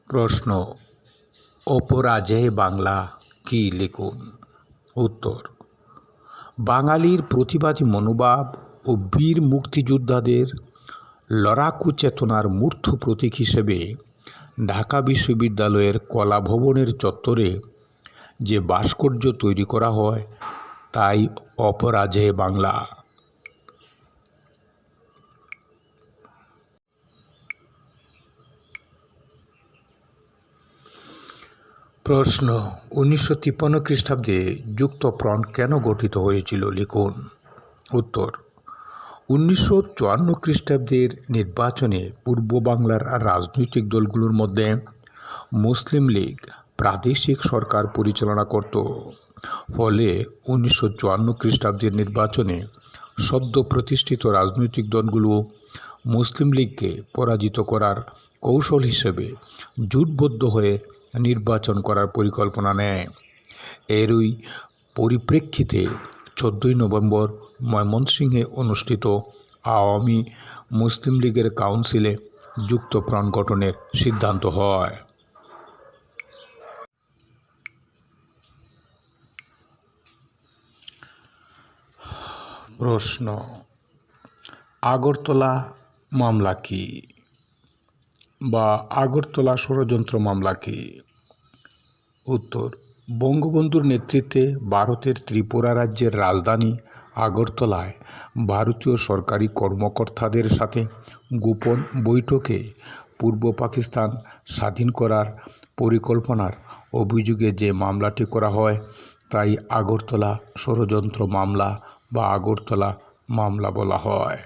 প্রশ্ন, অপরাজেয় বাংলা কি লিখুন। উত্তর, বাঙালির প্রতিবাদী মনোভাব ও বীর মুক্তিযোদ্ধাদের লড়াকু চেতনার মূর্ত প্রতীক হিসেবে ঢাকা বিশ্ববিদ্যালয়ের কলা ভবনের চত্বরে যে ভাস্কর্য তৈরি করা হয় তাই অপরাজেয় বাংলা। প্রশ্ন, 1953 খ্রিস্টাব্দে যুক্তফ্রন্ট কেন গঠিত হয়েছিল লিখুন। উত্তর, 1954 খ্রিস্টাব্দের নির্বাচনে পূর্ব বাংলার রাজনৈতিক দলগুলোর মধ্যে মুসলিম লীগ প্রাদেশিক সরকার পরিচালনা করত। ফলে 1954 খ্রিস্টাব্দের নির্বাচনে সদ্য প্রতিষ্ঠিত রাজনৈতিক দলগুলো মুসলিম লীগকে পরাজিত করার কৌশল হিসেবে জোটবদ্ধ হয়ে নির্বাচন করার পরিকল্পনা নেয়। এরই পরিপ্রেক্ষিতে 14 নভেম্বর ময়মনসিংহে অনুষ্ঠিত আওয়ামী মুসলিম লীগের কাউন্সিলে যুক্তফ্রন্ট গঠনের সিদ্ধান্ত হয়। প্রশ্ন, আগরতলা মামলা কি বা আগরতলা ষড়যন্ত্র মামলা কি? উত্তর, বঙ্গবন্ধুর নেতৃত্বে ভারতের ত্রিপুরা রাজ্যের রাজধানী আগরতলায় ভারতীয় সরকারি কর্মকর্তাদের সাথে গোপন বৈঠকে পূর্ব পাকিস্তান স্বাধীন করার পরিকল্পনার অভিযোগে যে মামলাটি করা হয় তাই আগরতলা ষড়যন্ত্র মামলা বা আগরতলা মামলা বলা হয়।